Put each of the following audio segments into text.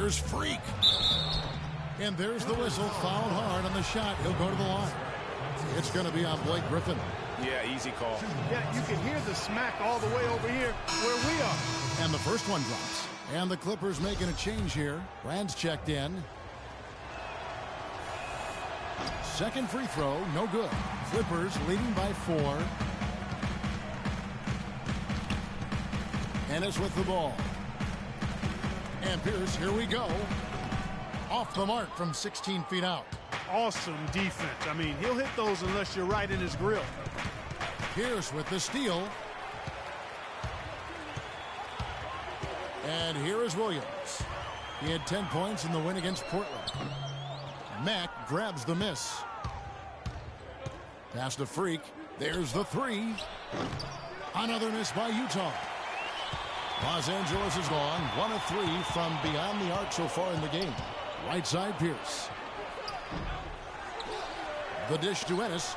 Here's Freak. And there's the whistle. Fouled hard on the shot. He'll go to the line. It's going to be on Blake Griffin. Yeah, easy call. Yeah, you can hear the smack all the way over here where we are. And the first one drops. And the Clippers making a change here. Brand's checked in. Second free throw, no good. Clippers leading by 4. Ennis with the ball. And Pierce, here we go. Off the mark from 16 feet out. Awesome defense. I mean, he'll hit those unless you're right in his grill. Pierce with the steal. And here is Williams. He had 10 points in the win against Portland. Mack grabs the miss. Pass to Freak. There's the 3. Another miss by Utah. Los Angeles is gone 1 of 3 from beyond the arc so far in the game. Right side Pierce. The dish to Ennis.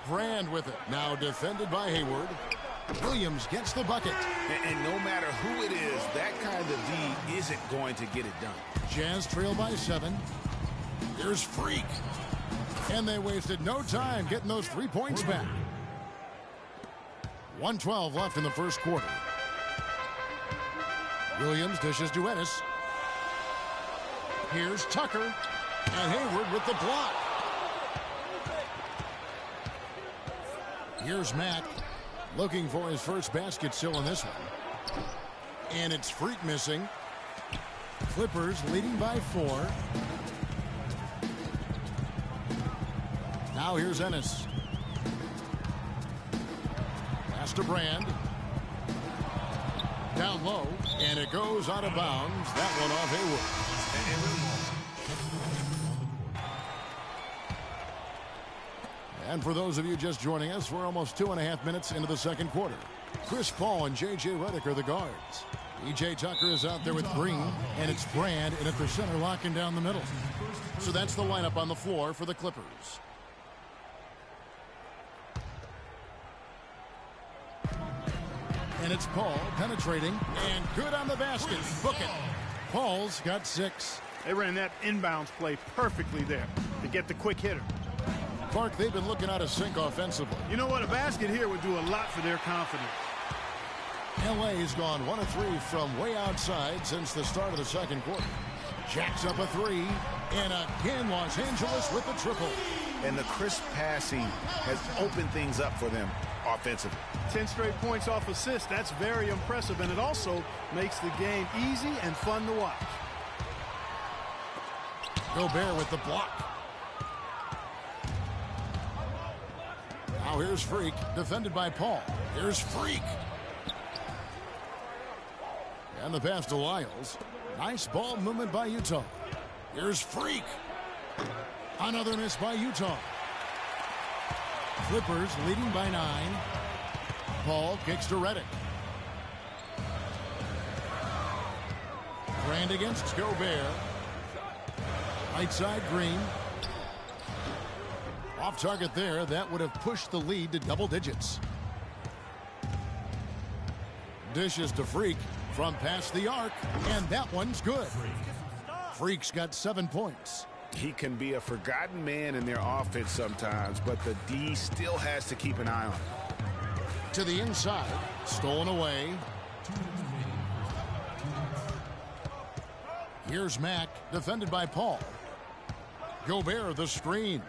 Brand with it. Now defended by Hayward. Williams gets the bucket. And no matter who it is, that kind of D isn't going to get it done. Jazz trail by 7. Here's Freak. And they wasted no time getting those 3 points back. 1:12 left in the first quarter. Williams dishes to Ennis. Here's Tucker. And Hayward with the block. Here's Mack. Looking for his first basket still in this one. And it's Freak missing. Clippers leading by 4. Now here's Ennis. Pass to Brand. Down low. And it goes out of bounds. That one off Hayward. And for those of you just joining us, we're almost 2.5 minutes into the second quarter. Chris Paul and J.J. Redick are the guards. E.J. Tucker is out there with Green, and it's Brand in at the center locking down the middle. So that's the lineup on the floor for the Clippers. And it's Paul penetrating, and good on the basket. Book it. Paul's got 6. They ran that inbounds play perfectly there to get the quick hitter. Clark, they've been looking out of sync offensively. You know what? A basket here would do a lot for their confidence. L.A.'s gone 1 of 3 from way outside since the start of the second quarter. Jacks up a 3, and again Los Angeles with the triple. And the crisp passing has opened things up for them offensively. 10 straight points off assists. That's very impressive, and it also makes the game easy and fun to watch. Gobert with the block. Now here's Freak, defended by Paul. Here's Freak. And the pass to Lyles. Nice ball movement by Utah. Here's Freak. Another miss by Utah. Clippers leading by 9. Paul kicks to Redick. Brand against Gobert. Right side Green. Off target there. That would have pushed the lead to double digits. Dishes to Freak from past the arc, and that one's good. Freak's got 7 points. He can be a forgotten man in their offense sometimes, but the D still has to keep an eye on him. To the inside, stolen away. Here's Mack, defended by Paul. Gobert the screen.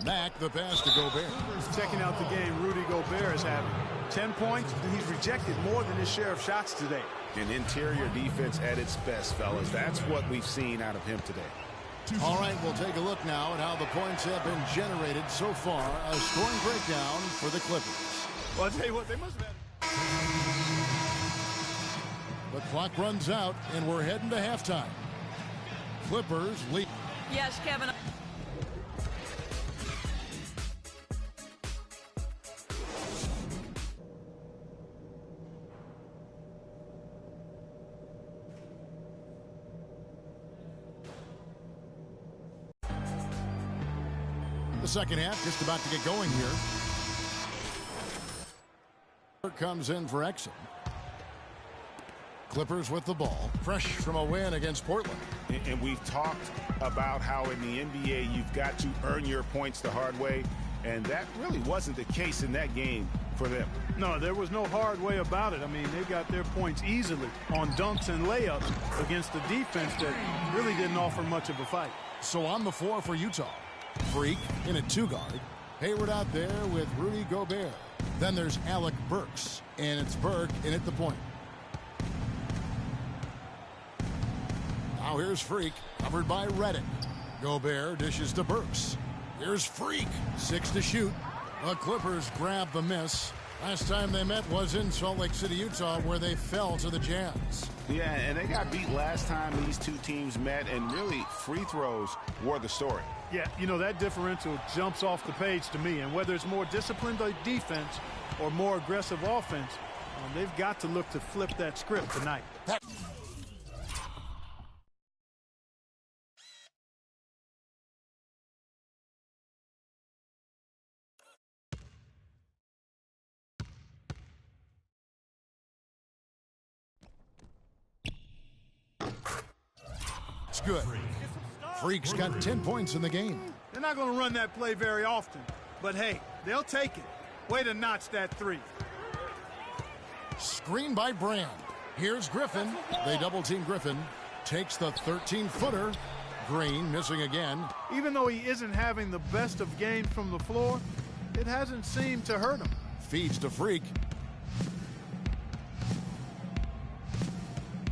Mack the pass to Gobert. Checking out the game Rudy Gobert is having. 10 points, and he's rejected more than his share of shots today. An interior defense at its best, fellas. That's what we've seen out of him today. All right, we'll take a look now at how the points have been generated so far. A scoring breakdown for the Clippers. Well, I'll tell you what, they must have had. The clock runs out, and we're heading to halftime. Clippers lead. Yes, Kevin. The second half just about to get going here. Comes in for Exum. Clippers with the ball, fresh from a win against Portland. And we've talked about how in the NBA you've got to earn your points the hard way, and that really wasn't the case in that game for them. No, there was no hard way about it. I mean, they got their points easily on dunks and layups against a defense that really didn't offer much of a fight. So on the floor for Utah, Freak in a two-guard, Hayward out there with Rudy Gobert. Then there's Alec Burks, and it's Burke in at the point. Now here's Freak, covered by Redick. Gobert dishes to Burks. Here's Freak, 6 to shoot. The Clippers grab the miss. Last time they met was in Salt Lake City, Utah, where they fell to the Jazz. Yeah, and they got beat last time these two teams met, and really free throws were the story. Yeah, you know, that differential jumps off the page to me, and whether it's more disciplined defense or more aggressive offense, they've got to look to flip that script tonight. It's good. Freak's got 10 points in the game. They're not going to run that play very often, but hey, they'll take it. Way to notch that three. Screen by Brand. Here's Griffin. They double-team Griffin. Takes the 13-footer. Green missing again. Even though he isn't having the best of games from the floor, it hasn't seemed to hurt him. Feeds to Freak.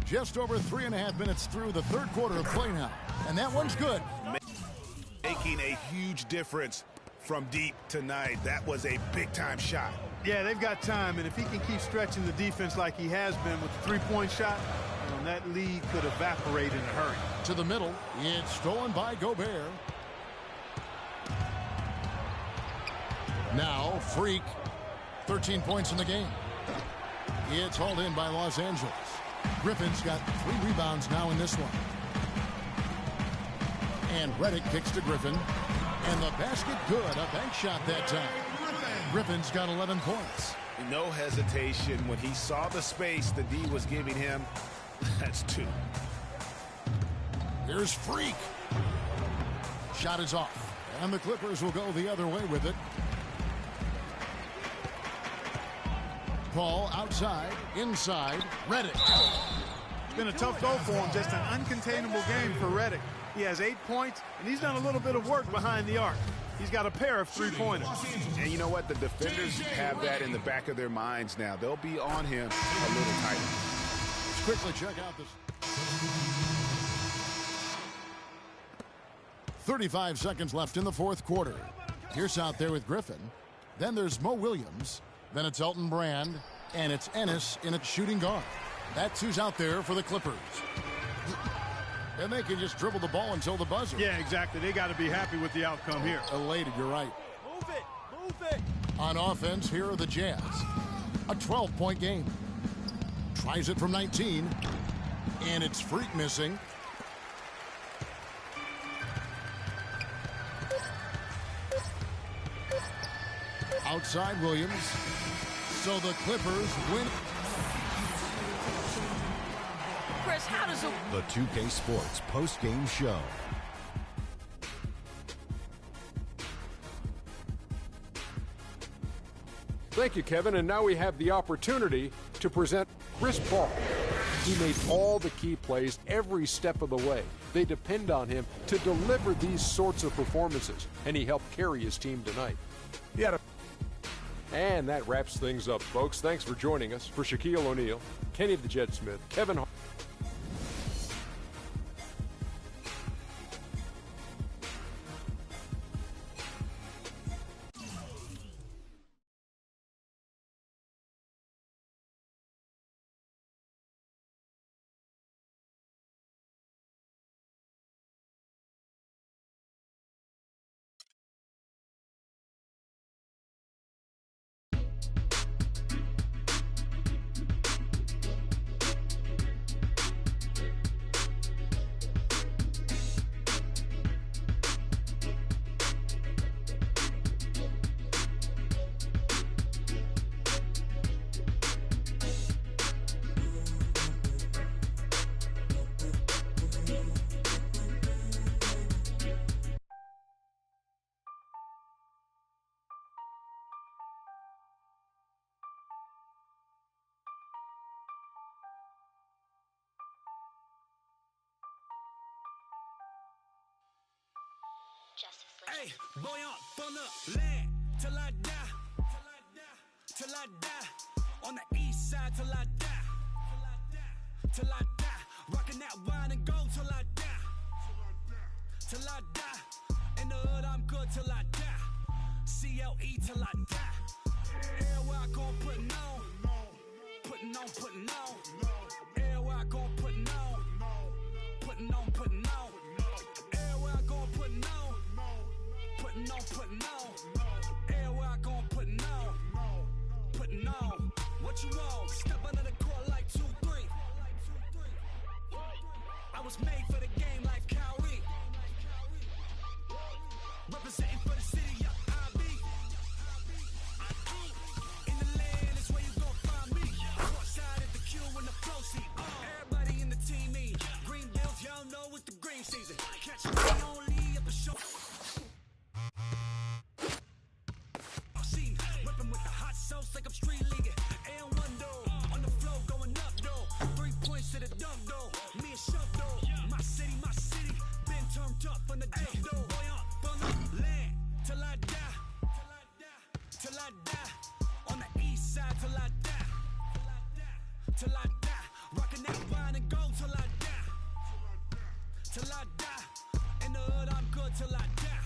Just over 3.5 minutes through the third quarter of play now. And that one's good. Making a huge difference from deep tonight. That was a big-time shot. Yeah, they've got time, and if he can keep stretching the defense like he has been with the three-point shot, that lead could evaporate in a hurry. To the middle. It's stolen by Gobert. Now, Freak. 13 points in the game. It's hauled in by Los Angeles. Griffin's got 3 rebounds now in this one. And Redick kicks to Griffin. And the basket good. A bank shot that time. Griffin's got 11 points. No hesitation. When he saw the space the D was giving him, that's 2. Here's Freak. Shot is off. And the Clippers will go the other way with it. Paul outside, inside, Redick. It's been a tough go for him, just an uncontainable game for Redick. He has 8 points, and he's done a little bit of work behind the arc. He's got a pair of three-pointers. And you know what? The defenders have that in the back of their minds now. They'll be on him a little tighter. Let's quickly check out this. 35 seconds left in the fourth quarter. Pierce out there with Griffin. Then there's Mo Williams. Then it's Elton Brand. And it's Ennis in at shooting guard. That's who's out there for the Clippers. And they can just dribble the ball until the buzzer. Yeah, exactly. They got to be happy with the outcome here. Elated, you're right. Move it. Move it. On offense, here are the Jazz. A 12-point game. Tries it from 19. And it's Freak missing. Outside Williams. So the Clippers win. Chris, how does the 2K Sports post-game show. Thank you, Kevin. And now we have the opportunity to present Chris Paul. He made all the key plays every step of the way. They depend on him to deliver these sorts of performances, and he helped carry his team tonight. And that wraps things up, folks. Thanks for joining us. For Shaquille O'Neal, Kenny the Jet Smith, Kevin Hart. Hey, boy, I'm from the land till I die. Till I die. On the east side till I die. Till I die. Rocking that wine and gold till I die. Till I die. In the hood, I'm good till I die. CLE till I die. Everywhere I go, putting on. Putting on, putting on. Everywhere I go, putting on. Putting on, putting on. Everywhere I go, putting on. Putting on, putting on. Everywhere I go, putting on. Putting on. What you want? Step under the court like 2-3. I was made for the game like Kyrie. Representing for the city, I be. In the land is where you gon' find me. Courtside at the Q in the flow seat. Everybody in the team me. Green Bills, y'all know it's the green season. Catch me only at the show. Whipping with the hot sauce like I'm street leaguing. And one door on the floor going up though. 3 points to the dunk though. Me and Shove though. My city, been turned up from the jump though. Boy, I'm from the land till I die. Till I die. On the east side till I die. Till I die. Rocking that wine and gold till I die. Till I die. In the hood, I'm good till I die.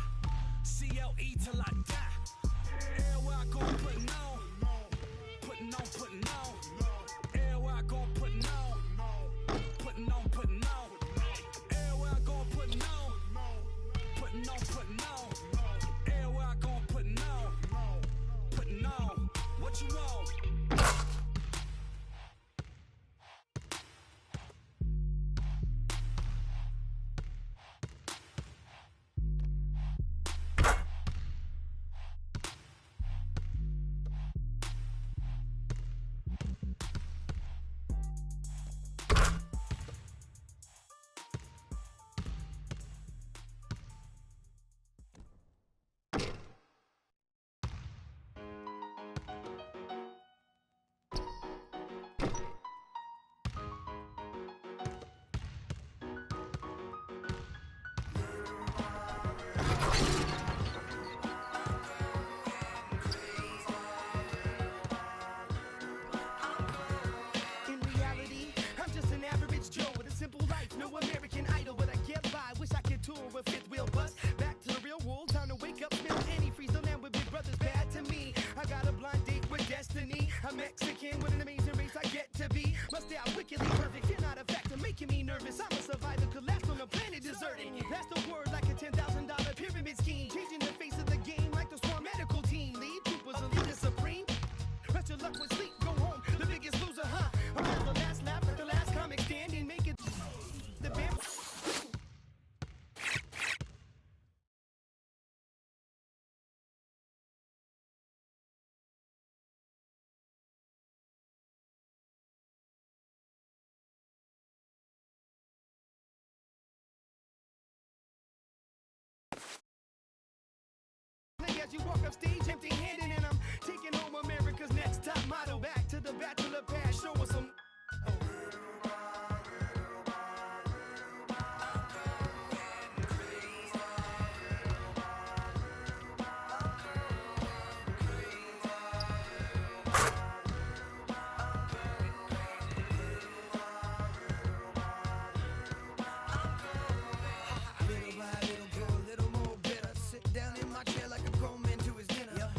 CLE till I die. Everywhere I go, putting on. Putting on, putting on. Everywhere I go, putting on. Putting on, putting on. Everywhere I go, putting on. Putting on, putting on. Everywhere I go, putting on. Putting on. What you want? A fifth wheel bus back to the real world. Time to wake up, smell any freeze the land with big brothers bad to me. I got a blind date with destiny. I'm Mexican with an amazing race I get to be. Must stay out wickedly perfect. You're not a factor making me nervous. I'm a survivor, collapsed on the planet deserted. That's the word, like a $10,000 pyramid scheme. Changing the face of the game like the Swarm medical team. Lead troopers, a leader supreme. Rest your luck with sleep, go home. The biggest loser, huh? I'm at the last lap, at the last comic stand and make it the band. As you walk up stage empty-handed, and I'm taking home America's next top model. Back to the bachelor pad, show us some. Little by little, go a little more bitter. Sit down in my chair like a grown man to his dinner.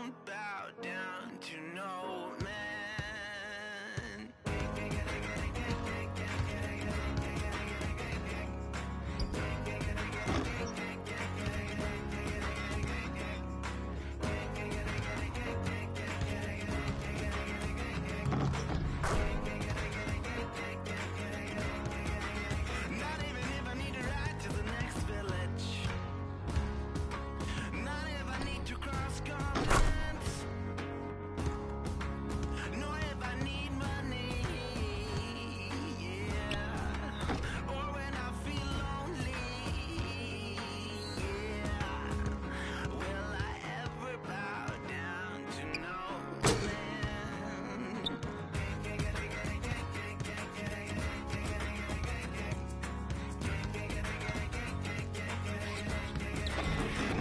won't bow down to no man. Not even if I need to ride to the next village. Not if I need to cross continents. Nor if I need money. Yeah. Or when I feel lonely. Yeah. Will I ever bow down to no man?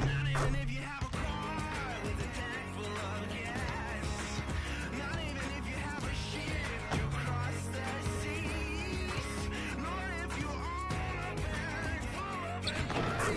Not even if you have a car with a tank full of gas. Not even if you have a ship to cross the seas. Nor if you own a bag full of empty.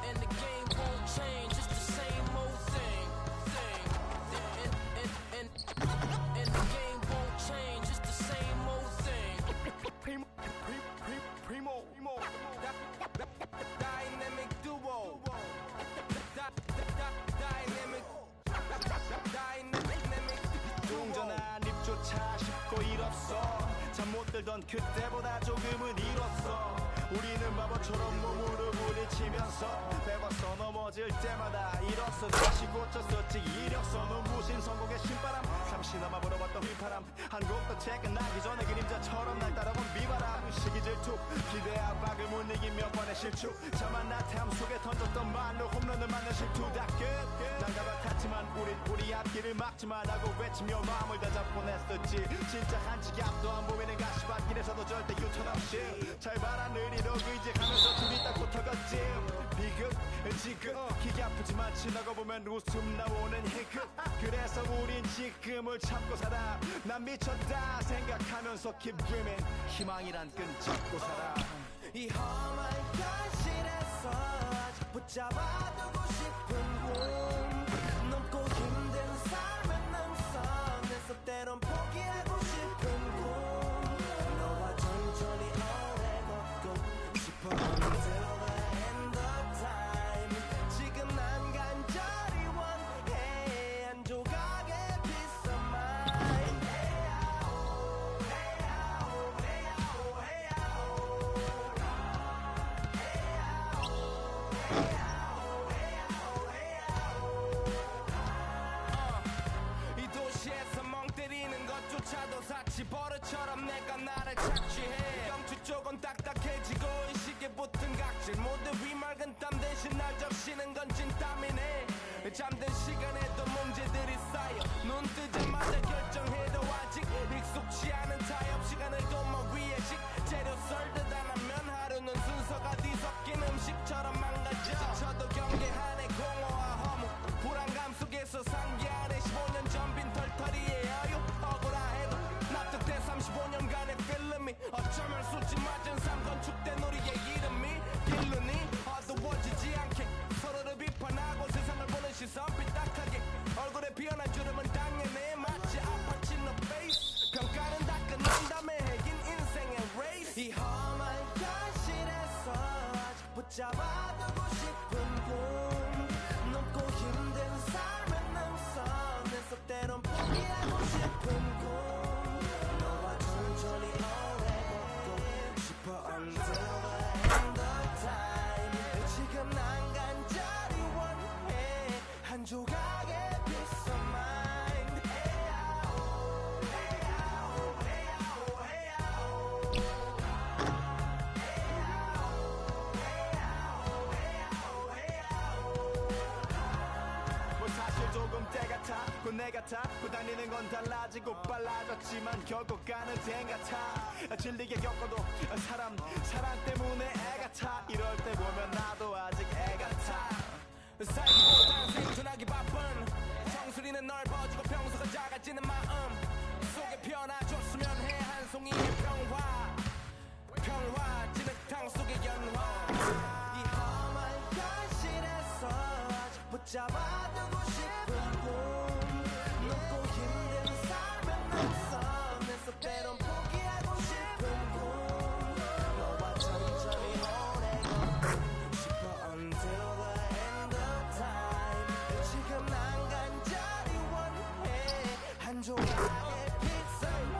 And the game won't change, it's the same old thing. And the game won't change, it's the same old thing. Primo. Dynamic duo. Dynamic duo. 운전한 입조차 쉽고 일 없어. 잠 못 들던 그때보다 조금은 일었어. 우리는 바보처럼 몸으로 부딪히면서 배웠어. 넘어질 때마다 일었어. 다시 고쳤었지. 이력서 눈부신 성공의 신바람. 잠시나마 불어봤던 휘파람. 한 곡도 체크 나기 전에 그림자처럼 날 따라온 비바람. 시기 질투 기대 압박을 못 이긴 몇 번의 실축. 자만 나탐 속에 던졌던 말로 홈런을 맞는 실투 다 끝. 난가 같았지만 우리 앞길을 막지만 하고 외치며 마음을 다잡곤 했었지. 진짜 한치 앞도 안 보이는 가시밭길에서도 절대 유턴 없이 잘 봐라 느리로 의지하면서 둘이 딱 붙어갔지. 비극 지극 기가 아프지만 지나고 보면 웃음 나오는 희극. 그래서 우린 지금을 참고 살아. 난 미쳤다 생각하면서 keep dreaming. 희망이란 끈 잡고 살아. 이 험한 현실에서 아직 붙잡아두고 싶은 꿈. 넘고 힘든 삶은 능선에서 때론 포기하고 싶은 꿈. 너와 천천히 오래 걷고 싶어 until the end of time. 지금 난 간절히 원해 한 조각의 peace of mind. 이 도시에서 멍 때리는 것조차도 사치 버릇처럼 내가 나를 착취해. 경추 쪽은 딱딱해지고 의식에 붙은 각질 모두 위맑은 땀 대신 날 적시는 건 진땀이네. 잠든 시간에도 문제들이 쌓여 눈 뜨자마자 결정해도 아직 익숙치 않은 타협 시간을 도모 위에 식재료 썰듯 안 하면 하루는 순서가 뒤섞인 음식처럼 망가져. 지쳐도 경계하네 공허와 허무 불안감 속에서 상기하네 15년 전 빈 털터리의 여유. 억울해도 납득돼 35년간의 필름이 어쩌면 수치 맞은 삶 건축된 우리의 이름이 길르니 어두워지지 않게 서로를 비판하고 세상을 보는 시선 삐딱하게 얼굴에 피어난 주름은 당연해. 보이는 건 달라지고 빨라졌지만 결국 가는 생 같아. 질리게 겪어도 사랑 때문에 애 같아. 이럴 때 보면 나도 아직 애 같아. 살기보단 생존하기 바쁜 정수리는 넓어지고 평소가 작아지는 마음 속에 변화줬으면 해. 한 송이의 평화 진흙탕 속의 연화. 이 험한 현실에서 아직 붙잡아두고 싶은 꿈. 높고 힘든 삶의 낙선에서 때론 포기하고 싶은 꿈. 너와 천천히 보내고 싶어 until the end of time. 지금 난 간절히 원해 한 조각의 피자만.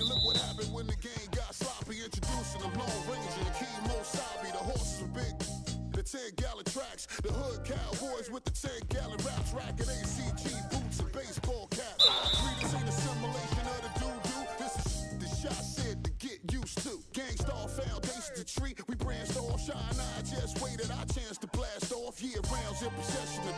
Look what happened when the game got sloppy. Introducing the Lone Ranger, Kimo Sabi. The horses were big, the 10-gallon tracks. The hood cowboys with the 10-gallon raps. Racking ACG boots and baseball caps. This ain't a simulation of the doo-doo. This is the shot said to get used to. Gangstar foundation to treat. We branched off, shine. I just waited our chance to blast off. Year rounds in possession of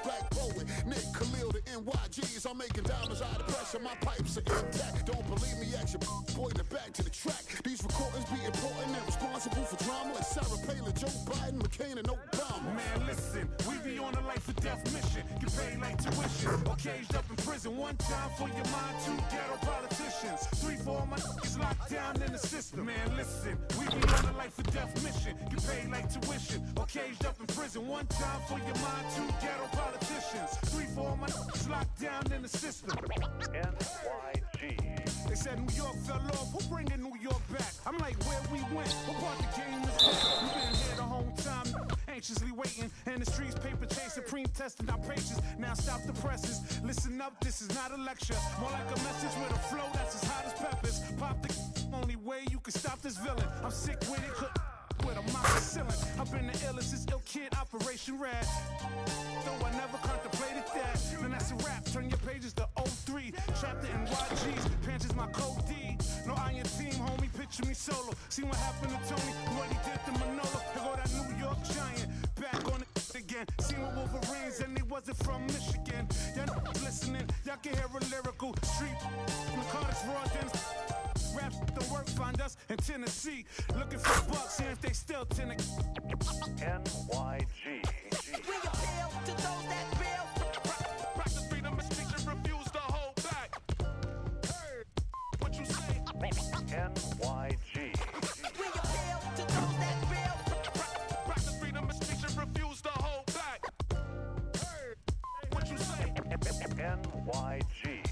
Black Poet, Nick Khalil, the NYGs. I'm making diamonds out of pressure. My pipes are intact. Don't believe me? Ask your boy to back to the track. These recordings be important and responsible for drama like Sarah Palin, Joe Biden, McCain, and Obama. Man, listen, we be on a life or death mission. Get paid like tuition or caged up in prison. One time for your mind, 2 ghetto politicians. 3 for all my niggas locked down in the system. Man, listen, we be on a life or death mission. Get paid like tuition or caged up in prison. One time for your mind, 2 ghetto politicians. 3 for all my niggas locked down in the system. NYG. They said New York fell off. Who bringing New York back? I'm like, where we went? What part the game is this? We been here the whole time, anxiously waiting. And the streets paper chasing, pre-testing our patience. Now stop the presses. Listen up, this is not a lecture. More like a message with a flow that's as hot as peppers. Pop the only way you can stop this villain. I'm sick with it. With a moxicillin. I've been the illest, this ill kid, Operation Red. Though I never contemplated that. Then that's a rap, turn your pages to 03. Trapped in NYG's, Panches my code D. No iron team, homie, picture me solo. See what happened to Tony, what he did to Manolo. Here go that New York Giant, back on it again. Seen with Wolverines and they wasn't from Michigan. Y'all listening, y'all can hear a lyrical street. Narcotics, raw dens. Rap don't work, find us in Tennessee. Looking for bucks, see if they still Tennessee. NYG. We appeal to those that feel. Practice freedom of speech and refuse to hold back. What you say? NYG. We appeal to those that feel. Practice freedom of speech and refuse to hold back. What you say? NYG.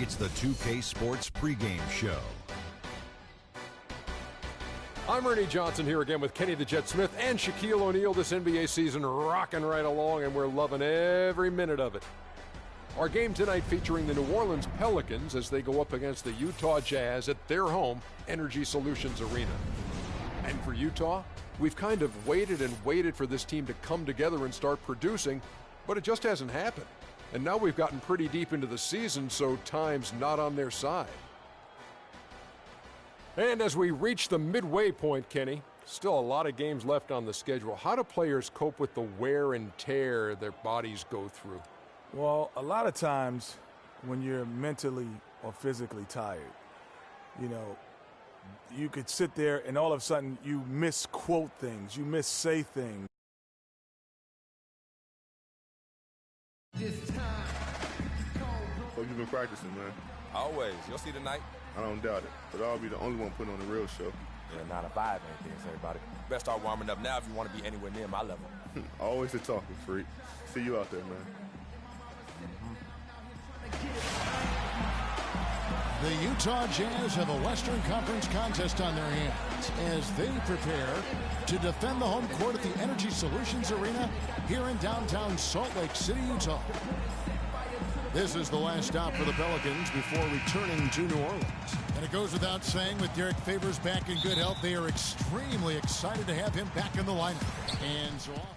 It's the 2K Sports pregame show. I'm Ernie Johnson here again with Kenny the Jet Smith and Shaquille O'Neal. This NBA season rocking right along, and we're loving every minute of it. Our game tonight featuring the New Orleans Pelicans as they go up against the Utah Jazz at their home, Energy Solutions Arena. And for Utah, we've kind of waited and waited for this team to come together and start producing, but it just hasn't happened. And now we've gotten pretty deep into the season, so time's not on their side. And as we reach the midway point, Kenny, still a lot of games left on the schedule. How do players cope with the wear and tear their bodies go through? Well, a lot of times when you're mentally or physically tired, you know, you could sit there and all of a sudden you misquote things, you missay things. So you've been practicing, man? Always. You'll see tonight. I don't doubt it, but I'll be the only one putting on the real show. Yeah, 9 to 5 ain't this, everybody. Best start warming up now if you want to be anywhere near my level. Always the talking freak. See you out there, man. The Utah Jazz have a Western Conference contest on their hands as they prepare to defend the home court at the Energy Solutions Arena here in downtown Salt Lake City, Utah. This is the last stop for the Pelicans before returning to New Orleans. And it goes without saying, with Derek Favors back in good health, they are extremely excited to have him back in the lineup. Hands off.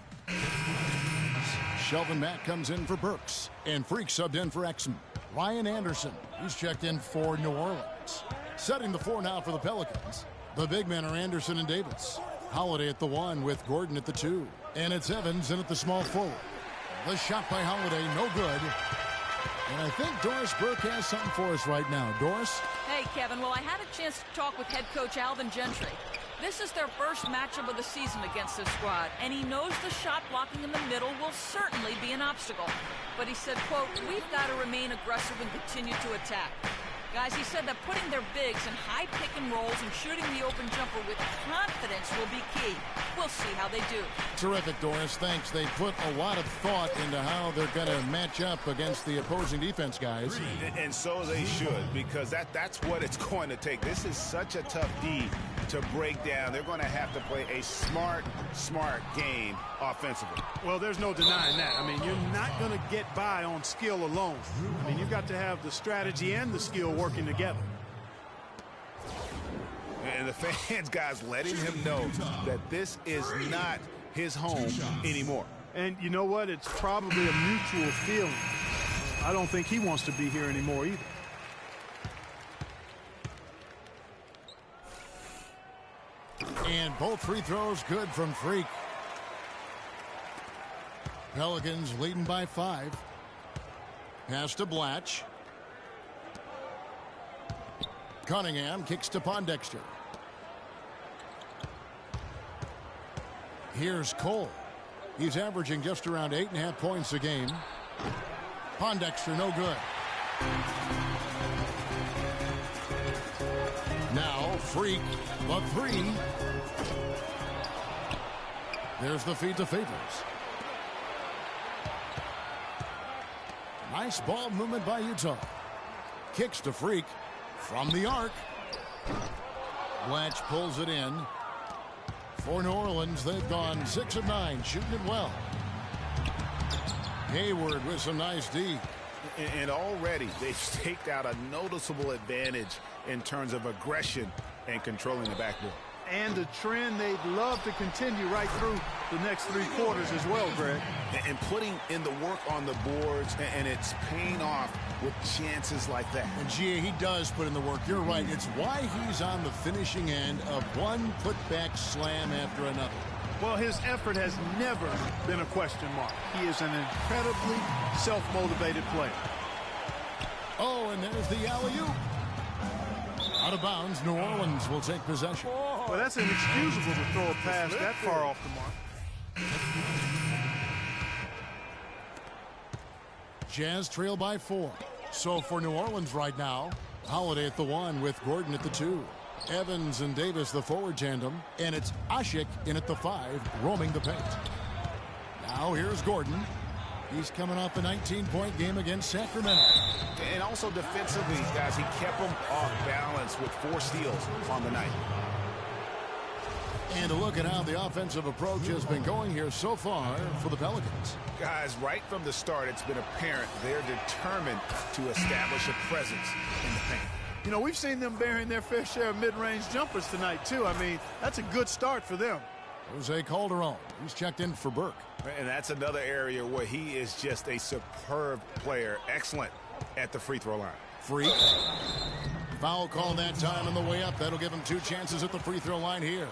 Shelvin Mack comes in for Burks, and Freak subbed in for Exum. Ryan Anderson, he's checked in for New Orleans. Setting the floor now for the Pelicans. The big men are Anderson and Davis. Holiday at the 1 with Gordon at the 2. And it's Evans in at the small forward. The shot by Holiday, no good. And I think Doris Burke has something for us right now. Doris? Hey, Kevin. Well, I had a chance to talk with head coach Alvin Gentry. This is their first matchup of the season against this squad, and he knows the shot blocking in the middle will certainly be an obstacle. But he said, quote, we've got to remain aggressive and continue to attack. Guys, he said that putting their bigs in high pick and rolls and shooting the open jumper with confidence will be key. We'll see how they do. Terrific, Doris. Thanks. They put a lot of thought into how they're going to match up against the opposing defense, guys. And so they should, because that's what it's going to take. This is such a tough D to break down. They're going to have to play a smart game offensively. Well, there's no denying that. I mean, you're not going to get by on skill alone. I mean, you've got to have the strategy and the skill working together. And the fans, guys, letting him know that this is not his home anymore. And you know what? It's probably a mutual feeling. I don't think he wants to be here anymore either. And both free throws good from Freak. Pelicans leading by 5. Pass to Blatch. Cunningham kicks to Pondexter. Here's Cole. He's averaging just around 8.5 points a game. Pondexter, no good. Now Freak, the 3. There's the feed to Favors. Nice ball movement by Utah. Kicks to Freak from the arc. Blatch pulls it in. For New Orleans, they've gone 6 of 9, shooting it well. Hayward with some nice D. And already they've staked out a noticeable advantage in terms of aggression and controlling the backboard. And a trend they'd love to continue right through the next 3 quarters as well, Greg. And putting in the work on the boards, and it's paying off with chances like that. And Gia, he does put in the work. You're right. It's why he's on the finishing end of one putback slam after another. Well, his effort has never been a question mark. He is an incredibly self-motivated player. Oh, and there's the alley-oop. Out of bounds, New Orleans will take possession. Well, that's inexcusable to throw a pass that far off the mark. Jazz trail by 4. So for New Orleans right now, Holiday at the 1 with Gordon at the 2. Evans and Davis the forward tandem. And it's Asik in at the 5, roaming the paint. Now here's Gordon. He's coming off a 19-point game against Sacramento. And also defensively, guys, he kept them off balance with 4 steals on the night. And a look at how the offensive approach has been going here so far for the Pelicans. Guys, right from the start, it's been apparent they're determined to establish a presence in the paint. You know, we've seen them bearing their fair share of mid-range jumpers tonight, too. I mean, that's a good start for them. Jose Calderon, he's checked in for Burke. And that's another area where he is just a superb player. Excellent at the free throw line. Freak. Foul call that time on the way up. That'll give him 2 chances at the free throw line here.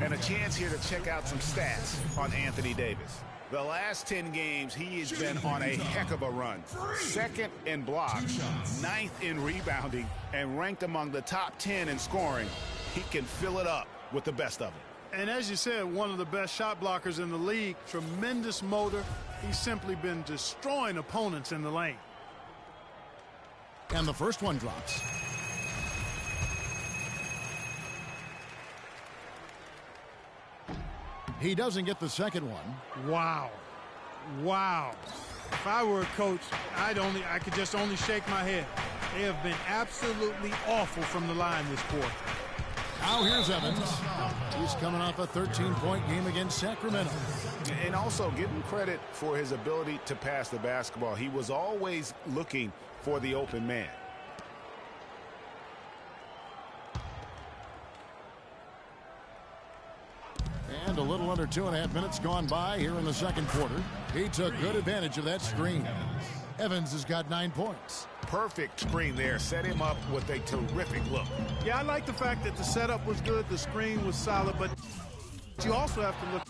And a chance here to check out some stats on Anthony Davis. The last 10 games, he has been on a heck of a run. 2nd in blocks, 9th in rebounding, and ranked among the top 10 in scoring. He can fill it up with the best of them. And as you said, one of the best shot blockers in the league. Tremendous motor. He's simply been destroying opponents in the lane. And the first one drops. He doesn't get the second one. Wow. Wow. If I were a coach, I could just only shake my head. They have been absolutely awful from the line this quarter. Now here's Evans. He's coming off a 13-point game against Sacramento. And also give him credit for his ability to pass the basketball. He was always looking for the open man. And a little under 2.5 minutes gone by here in the second quarter. He took good advantage of that screen. Evans has got 9 points. Perfect screen there. Set him up with a terrific look. Yeah, I like the fact that the setup was good, the screen was solid, but you also have to look.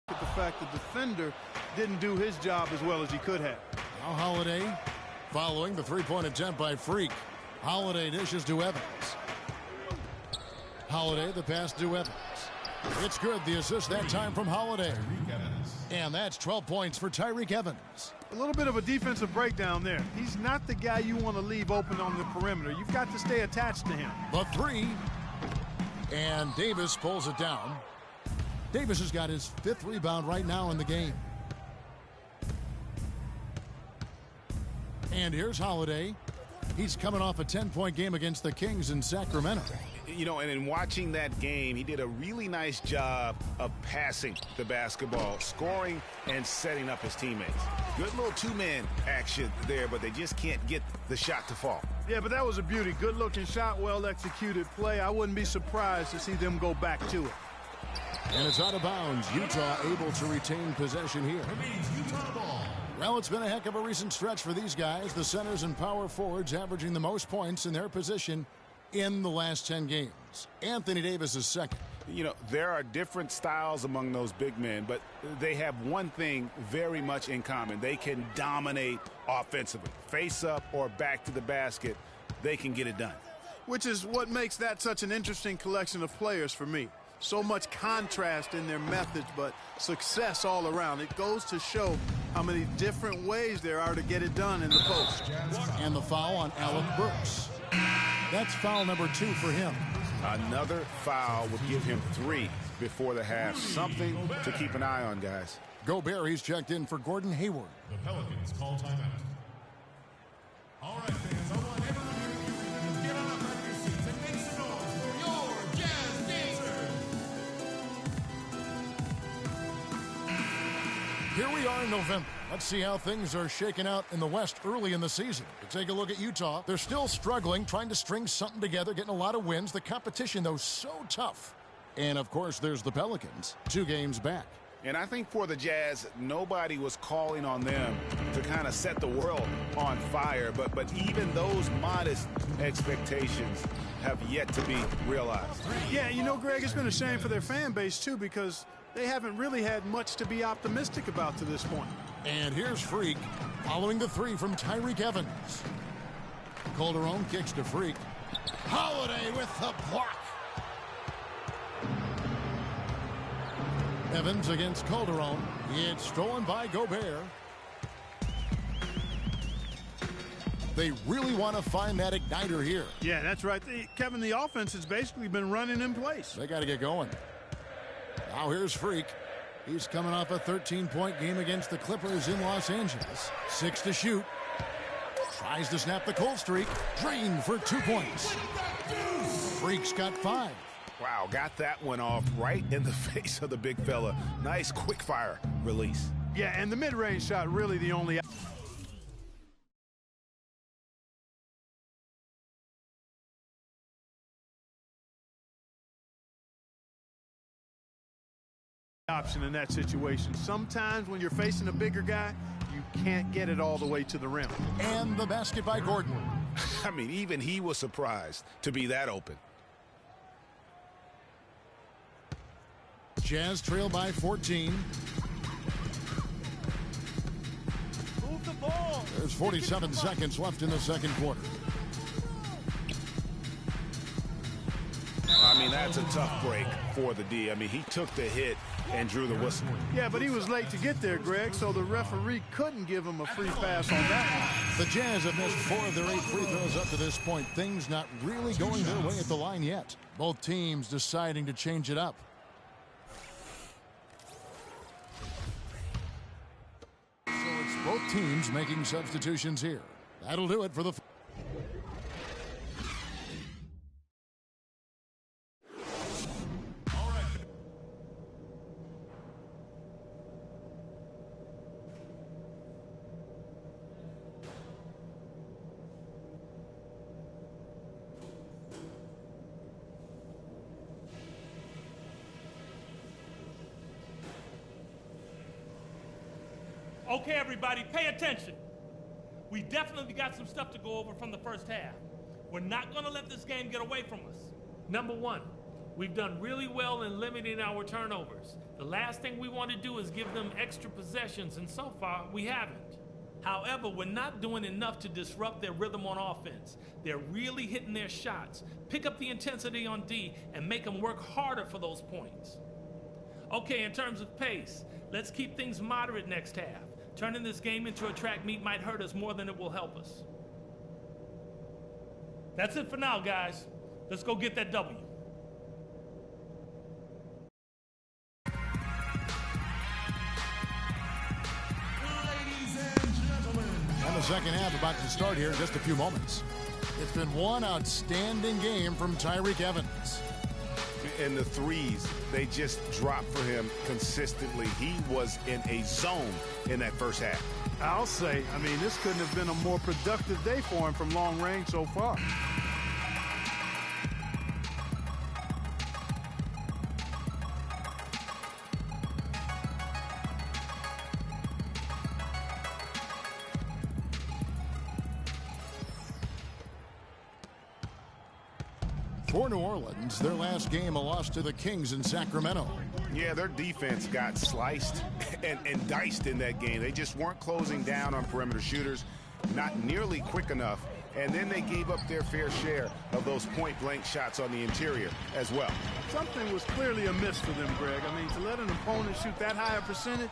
The fact the defender didn't do his job as well as he could have. Now Holiday following the 3-point attempt by Freak. Holiday dishes to Evans. Holiday the pass to Evans. It's good. The assist that time from Holiday. And that's 12 points for Tyreke Evans. A little bit of a defensive breakdown there. He's not the guy you want to leave open on the perimeter. You've got to stay attached to him. The 3. And Davis pulls it down. Davis has got his 5th rebound right now in the game. And here's Holiday. He's coming off a 10-point game against the Kings in Sacramento. You know, and in watching that game, he did a really nice job of passing the basketball, scoring, and setting up his teammates. Good little two-man action there, but they just can't get the shot to fall. Yeah, but that was a beauty. Good-looking shot, well-executed play. I wouldn't be surprised to see them go back to it. And it's out of bounds. Utah able to retain possession here. Well, it's been a heck of a recent stretch for these guys. The centers and power forwards averaging the most points in their position in the last 10 games. Anthony Davis is second. You know, there are different styles among those big men, but they have one thing very much in common. They can dominate offensively. Face up or back to the basket, they can get it done. Which is what makes that such an interesting collection of players for me. So much contrast in their methods, but success all around. It goes to show how many different ways there are to get it done in the post. And the foul on Alec Burks. That's foul number 2 for him. Another foul would give him 3 before the half. Something to keep an eye on, guys. Gobert, he's checked in for Gordon Hayward. The Pelicans call timeout. All right, fans, I want everyone to get on up out of your seats and make some noise for your Jazz Dancers. Here we are in November. Let's see how things are shaking out in the West early in the season. To take a look at Utah, they're still struggling, trying to string something together, getting a lot of wins. The competition, though, so tough. And, of course, there's the Pelicans, 2 games back. And I think for the Jazz, nobody was calling on them to kind of set the world on fire. But even those modest expectations have yet to be realized. Yeah, you know, Greg, it's been a shame for their fan base, too, because they haven't really had much to be optimistic about to this point. And here's Freak following the three from Tyreek Evans. Calderon kicks to Freak. Holiday with the block. Evans against Calderon. It's stolen by Gobert. They really want to find that igniter here. Yeah, that's right. Kevin, the offense has basically been running in place. They got to get going. Now here's Freak. He's coming off a 13-point game against the Clippers in Los Angeles. 6 to shoot. Tries to snap the cold streak. Drained for 2 points. Freak's got 5. Wow, got that one off right in the face of the big fella. Nice quick fire release. Yeah, and the mid-range shot really the only option in that situation. Sometimes when you're facing a bigger guy, you can't get it all the way to the rim. And the basket by Gordon. I mean, even he was surprised to be that open. Jazz trail by 14. Move the ball. There's 47 seconds left in the second quarter. I mean, that's a tough break for the D. I mean, he took the hit and drew the whistle. Yeah, but he was late to get there, Greg, so the referee couldn't give him a free pass on that one. The Jazz have missed 4 of their 8 free throws up to this point. Things not really going their way at the line yet. Both teams deciding to change it up. So it's both teams making substitutions here. That'll do it for the... Okay, everybody, pay attention. We definitely got some stuff to go over from the first half. We're not going to let this game get away from us. Number one, we've done really well in limiting our turnovers. The last thing we want to do is give them extra possessions, and so far, we haven't. However, we're not doing enough to disrupt their rhythm on offense. They're really hitting their shots. Pick up the intensity on D and make them work harder for those points. Okay, in terms of pace, let's keep things moderate next half. Turning this game into a track meet might hurt us more than it will help us. That's it for now, guys. Let's go get that W. And the second half about to start here in just a few moments. It's been one outstanding game from Tyreek Evans. And the threes, they just dropped for him consistently. He was in a zone in that first half. I'll say, I mean, this couldn't have been a more productive day for him from long range so far. For New Orleans, their last game, a loss to the Kings in Sacramento. Yeah, their defense got sliced and diced in that game. They just weren't closing down on perimeter shooters, not nearly quick enough, and then they gave up their fair share of those point-blank shots on the interior as well. Something was clearly amiss for them, Greg. I mean, to let an opponent shoot that high a percentage,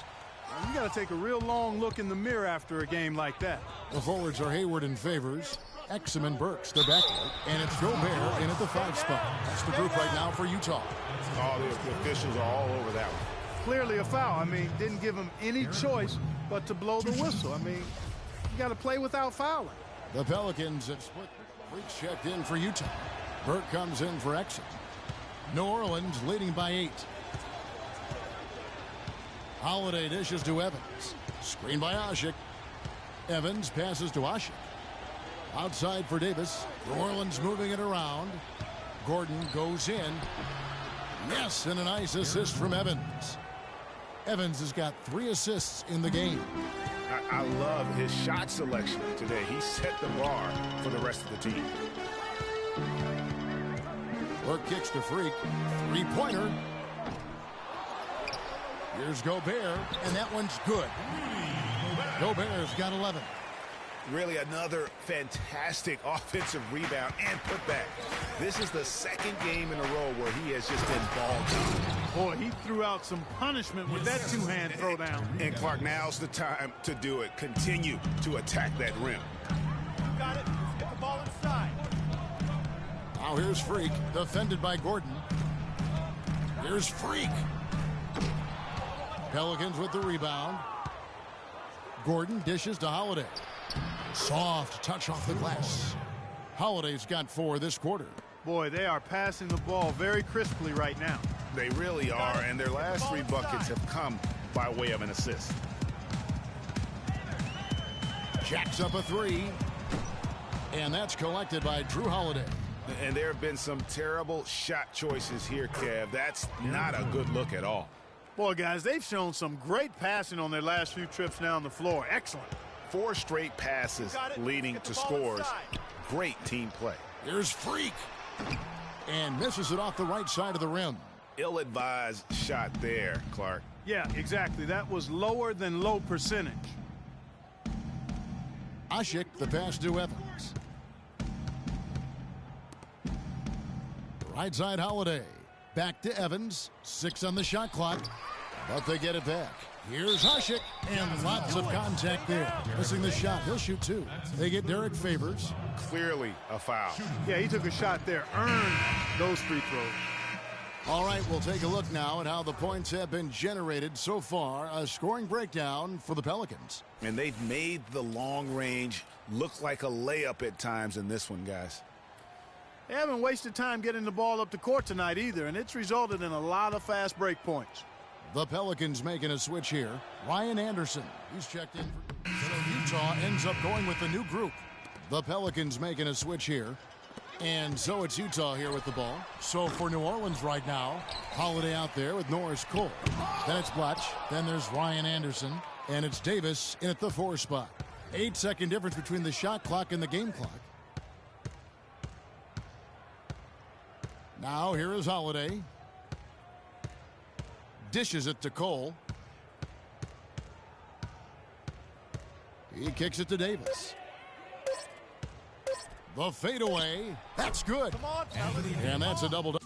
you got to take a real long look in the mirror after a game like that. The forwards are Hayward and Favors. Exum and Burks, they're back, and it's Gobert in at the 5 spot. That's the group right now for Utah. All the officials are all over that one. Clearly a foul. I mean, didn't give him any choice but to blow the whistle. I mean, you got to play without fouling. The Pelicans have split. Freaks checked in for Utah. Burke comes in for Exum. New Orleans leading by 8. Holiday dishes to Evans. Screen by Asik. Evans passes to Asik. Outside for Davis. New Orleans moving it around. Gordon goes in. Yes, and a nice assist from Evans. Evans has got 3 assists in the game. I love his shot selection today. He set the bar for the rest of the team. Burke kicks to Freak. 3-pointer. Here's Gobert, and that one's good. Gobert's got 11. Really another fantastic offensive rebound and putback. This is the second game in a row where he has just been ball down. Boy, he threw out some punishment with that two-hand throwdown. And Clark, now's the time to do it. Continue to attack that rim. Got it. Get the ball inside. Now here's Freak, defended by Gordon. Here's Freak. Pelicans with the rebound. Gordon dishes to Holiday. Soft touch off the glass. Holiday's got 4 this quarter. Boy, they are passing the ball very crisply right now. They really are, and their last 3 buckets have come by way of an assist. Jacks up a 3. And that's collected by Drew Holiday. And there have been some terrible shot choices here, Kev. That's not a good look at all. Boy, guys, they've shown some great passing on their last few trips down the floor. Excellent. 4 straight passes leading to scores. Great team play. Here's Freak. And misses it off the right side of the rim. Ill-advised shot there, Clark. Yeah, exactly. That was lower than low percentage. Ashik, the pass to Evans. Right side Holiday. Back to Evans. 6 on the shot clock. But they get it back. Here's Ashik. And lots of contact there. Missing the shot. He'll shoot 2. They get Derek Favors. Clearly a foul. Yeah, he took a shot there. Earned those free throws. All right, we'll take a look now at how the points have been generated so far. A scoring breakdown for the Pelicans. And they've made the long range look like a layup at times in this one, guys. They haven't wasted time getting the ball up the court tonight either, and it's resulted in a lot of fast break points. The Pelicans making a switch here. Ryan Anderson, he's checked in. So Utah ends up going with the new group. The Pelicans making a switch here. And so it's Utah here with the ball. So for New Orleans right now, Holiday out there with Norris Cole. Then it's Blatch. Then there's Ryan Anderson. And it's Davis in at the 4 spot. 8-second difference between the shot clock and the game clock. Now here is Holiday. Dishes it to Cole. He kicks it to Davis. The fadeaway. That's good. Come on, and that's a double.